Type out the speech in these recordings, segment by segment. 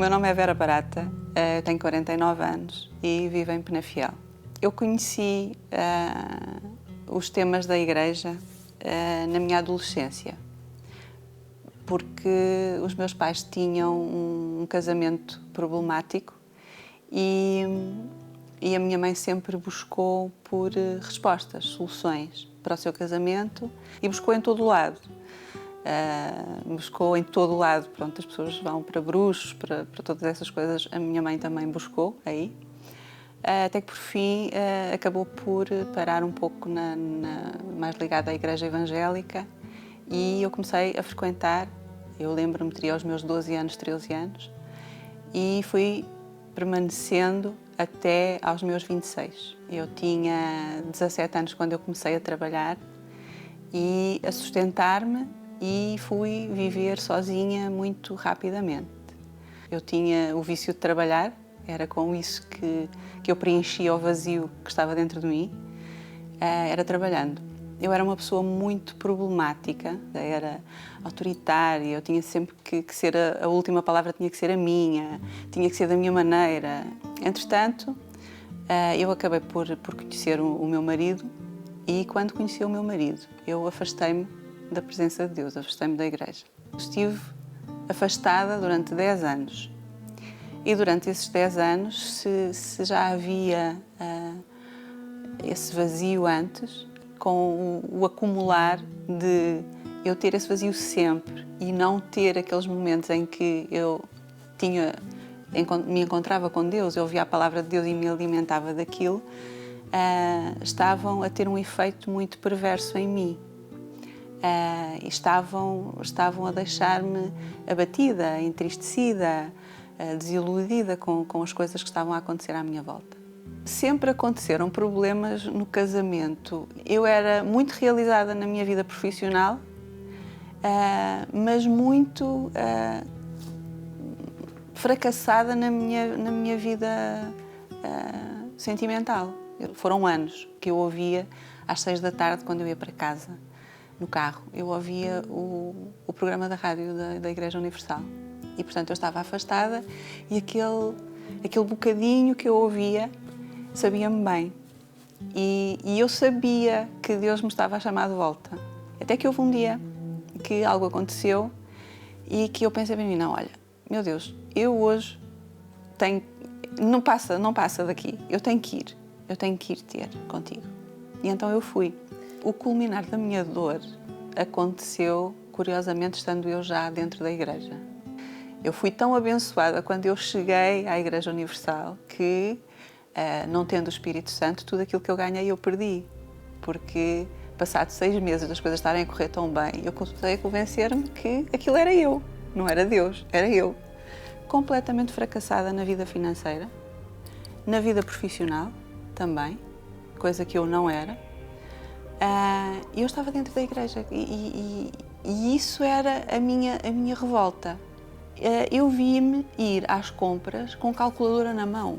meu nome é Vera Barata, eu tenho 49 anos e vivo em Penafiel. Eu conheci os temas da igreja na minha adolescência, porque os meus pais tinham um casamento problemático e a minha mãe sempre buscou por respostas, soluções para o seu casamento e buscou em todo o lado. Buscou em todo o lado, pronto, as pessoas vão para bruxos, para todas essas coisas, a minha mãe também buscou aí, até que por fim acabou por parar um pouco mais ligada à igreja evangélica e eu comecei a frequentar, eu lembro-me, teria aos meus 12 anos, 13 anos, e fui permanecendo até aos meus 26. Eu tinha 17 anos quando eu comecei a trabalhar e a sustentar-me e fui viver sozinha muito rapidamente. Eu tinha o vício de trabalhar, era com isso que eu preenchia o vazio que estava dentro de mim, era trabalhando. Eu era uma pessoa muito problemática, era autoritária, eu tinha sempre que ser, a última palavra tinha que ser a minha, tinha que ser da minha maneira. Entretanto, eu acabei por conhecer o meu marido e quando conheci o meu marido, eu afastei-me da presença de Deus, afastei-me da igreja. Estive afastada durante 10 anos. E durante esses 10 anos, se já havia esse vazio antes, com o acumular de eu ter esse vazio sempre e não ter aqueles momentos em que eu me encontrava com Deus, eu ouvia a palavra de Deus e me alimentava daquilo, estavam a ter um efeito muito perverso em mim. Estavam a deixar-me abatida, entristecida, desiludida com as coisas que estavam a acontecer à minha volta. Sempre aconteceram problemas no casamento. Eu era muito realizada na minha vida profissional, mas muito fracassada na minha vida sentimental. Foram anos que eu ouvia às 6 da tarde, quando eu ia para casa, no carro, eu ouvia o programa da rádio da Igreja Universal. E, portanto, eu estava afastada e aquele bocadinho que eu ouvia sabia-me bem. E eu sabia que Deus me estava a chamar de volta. Até que houve um dia que algo aconteceu e que eu pensei para mim, não, olha, meu Deus, eu hoje não passa daqui, eu tenho que ir ter contigo. E então eu fui. O culminar da minha dor aconteceu, curiosamente, estando eu já dentro da igreja. Eu fui tão abençoada quando eu cheguei à Igreja Universal que, não tendo o Espírito Santo, tudo aquilo que eu ganhei eu perdi. Porque, passados 6 meses das coisas estarem a correr tão bem, eu comecei a convencer-me que aquilo era eu, não era Deus, era eu. Completamente fracassada na vida financeira, na vida profissional também, coisa que eu não era. E eu estava dentro da igreja e isso era a minha revolta. Eu vi-me ir às compras com calculadora na mão,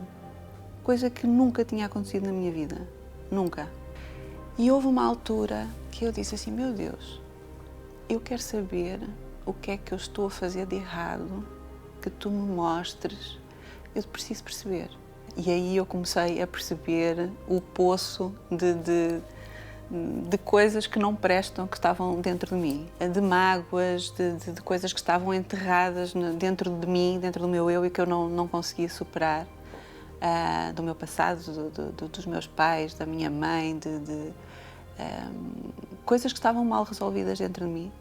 coisa que nunca tinha acontecido na minha vida, nunca. E houve uma altura que eu disse assim, meu Deus, eu quero saber o que é que eu estou a fazer de errado, que tu me mostres, eu preciso perceber. E aí eu comecei a perceber o poço de coisas que não prestam, que estavam dentro de mim, de mágoas, de coisas que estavam enterradas dentro de mim, dentro do meu eu e que eu não conseguia superar, do meu passado, dos meus pais, da minha mãe, coisas que estavam mal resolvidas dentro de mim.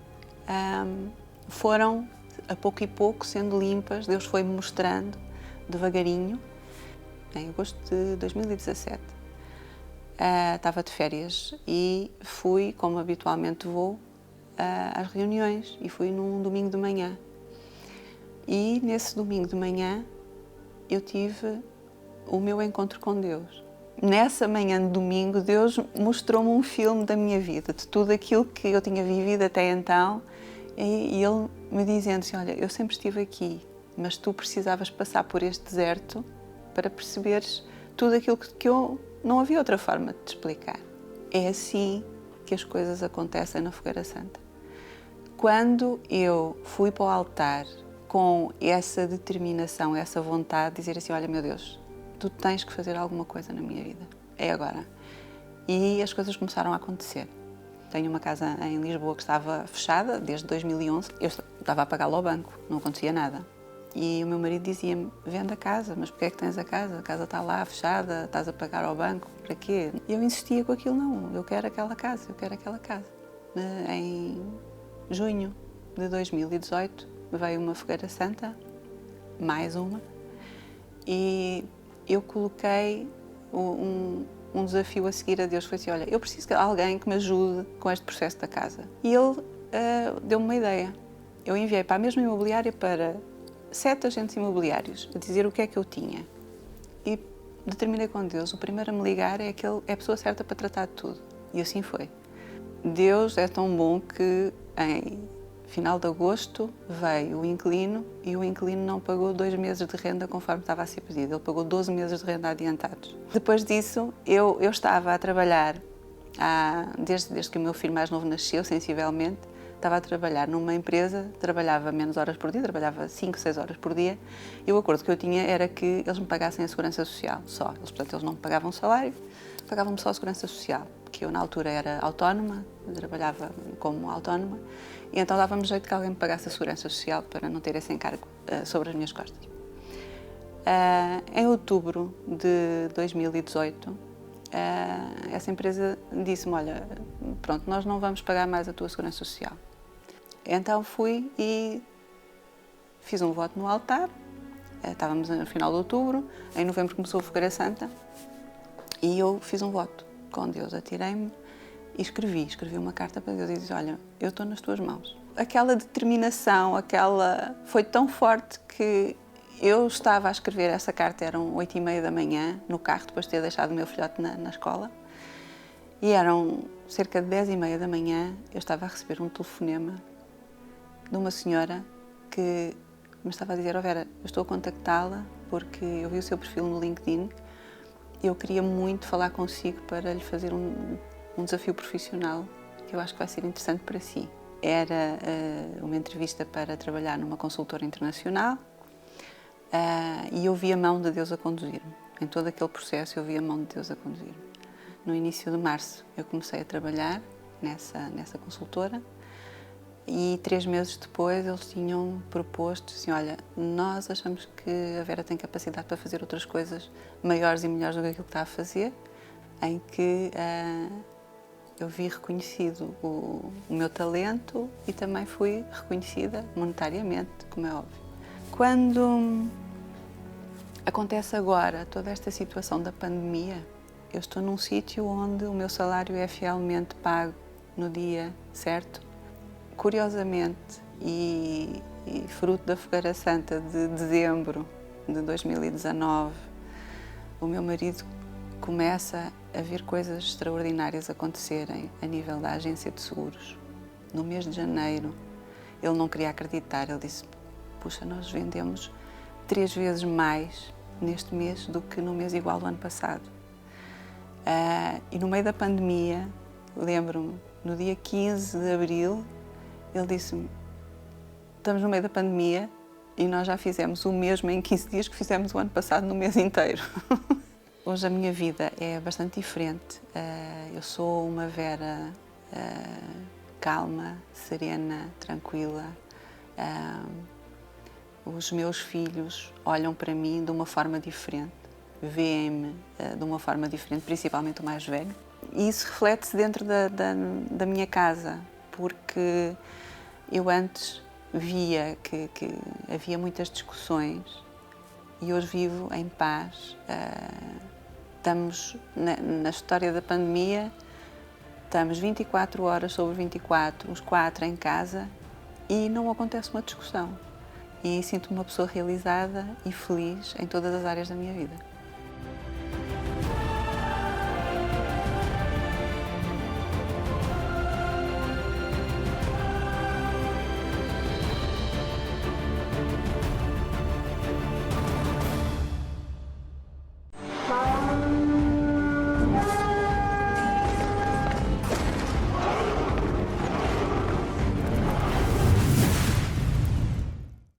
Foram, a pouco e pouco, sendo limpas. Deus foi-me mostrando, devagarinho, em agosto de 2017. Estava de férias e fui, como habitualmente vou, às reuniões e fui num domingo de manhã. E nesse domingo de manhã eu tive o meu encontro com Deus. Nessa manhã de domingo, Deus mostrou-me um filme da minha vida, de tudo aquilo que eu tinha vivido até então, e Ele me dizendo assim, olha, eu sempre estive aqui, mas tu precisavas passar por este deserto para perceberes tudo aquilo que eu não havia outra forma de te explicar. É assim que as coisas acontecem na Fogueira Santa. Quando eu fui para o altar com essa determinação, essa vontade de dizer assim, olha, meu Deus, tu tens que fazer alguma coisa na minha vida, é agora. E as coisas começaram a acontecer. Tenho uma casa em Lisboa que estava fechada desde 2011, eu estava a pagá-la ao banco, não acontecia nada. E o meu marido dizia-me, vende a casa, mas porquê é que tens a casa? A casa está lá fechada, estás a pagar ao banco, para quê? E eu insistia com aquilo, não, eu quero aquela casa, eu quero aquela casa. Em junho de 2018 veio uma fogueira santa, mais uma, e eu coloquei um desafio a seguir a Deus, foi assim, olha, eu preciso de alguém que me ajude com este processo da casa. E ele deu-me uma ideia. Eu enviei para a mesma imobiliária para 7 agentes imobiliários a dizer o que é que eu tinha. E determinei com Deus, o primeiro a me ligar é a pessoa certa para tratar de tudo. E assim foi. Deus é tão bom que em final de agosto veio o inquilino e o inquilino não pagou 2 meses de renda conforme estava a ser pedido. Ele pagou 12 meses de renda adiantados. Depois disso, eu estava a trabalhar, desde que o meu filho mais novo nasceu, sensivelmente, estava a trabalhar numa empresa, trabalhava menos horas por dia, trabalhava 5, 6 horas por dia, e o acordo que eu tinha era que eles me pagassem a segurança social, só. Portanto, eles não me pagavam salário, pagavam-me só a segurança social, porque eu na altura era autónoma, trabalhava como autónoma, e então dava-me jeito que alguém me pagasse a segurança social para não ter esse encargo sobre as minhas costas. Em outubro de 2018, essa empresa disse-me, olha, pronto, nós não vamos pagar mais a tua segurança social. Então fui e fiz um voto no altar, estávamos no final de outubro, em novembro começou a Fogueira Santa, e eu fiz um voto com Deus, atirei-me e escrevi uma carta para Deus e disse, olha, eu estou nas tuas mãos. Aquela determinação, foi tão forte que eu estava a escrever essa carta, eram 8h30 da manhã, no carro, depois de ter deixado o meu filhote na escola, e eram cerca de 10h30 da manhã, eu estava a receber um telefonema de uma senhora que me estava a dizer, oh Vera, eu estou a contactá-la porque eu vi o seu perfil no LinkedIn e eu queria muito falar consigo para lhe fazer um desafio profissional que eu acho que vai ser interessante para si. Era uma entrevista para trabalhar numa consultora internacional e eu vi a mão de Deus a conduzir-me. Em todo aquele processo eu vi a mão de Deus a conduzir-me. No início de março eu comecei a trabalhar nessa consultora e 3 meses depois eles tinham proposto assim, olha, nós achamos que a Vera tem capacidade para fazer outras coisas maiores e melhores do que aquilo que está a fazer, em que eu vi reconhecido o meu talento e também fui reconhecida monetariamente, como é óbvio. Quando acontece agora toda esta situação da pandemia, eu estou num sítio onde o meu salário é fielmente pago no dia certo. Curiosamente, e fruto da Fogueira Santa de dezembro de 2019, o meu marido começa a ver coisas extraordinárias acontecerem a nível da agência de seguros. No mês de janeiro, ele não queria acreditar, ele disse, puxa, nós vendemos 3 vezes mais neste mês do que no mês igual do ano passado. E no meio da pandemia, lembro-me, no dia 15 de abril, ele disse-me, estamos no meio da pandemia e nós já fizemos o mesmo em 15 dias que fizemos o ano passado no mês inteiro. Hoje a minha vida é bastante diferente. Eu sou uma Vera calma, serena, tranquila. Os meus filhos olham para mim de uma forma diferente, veem-me de uma forma diferente, principalmente o mais velho. E isso reflete-se dentro da minha casa, porque eu antes via que havia muitas discussões e hoje vivo em paz. Estamos na história da pandemia, estamos 24 horas sobre 24, os 4 em casa e não acontece uma discussão. E sinto-me uma pessoa realizada e feliz em todas as áreas da minha vida.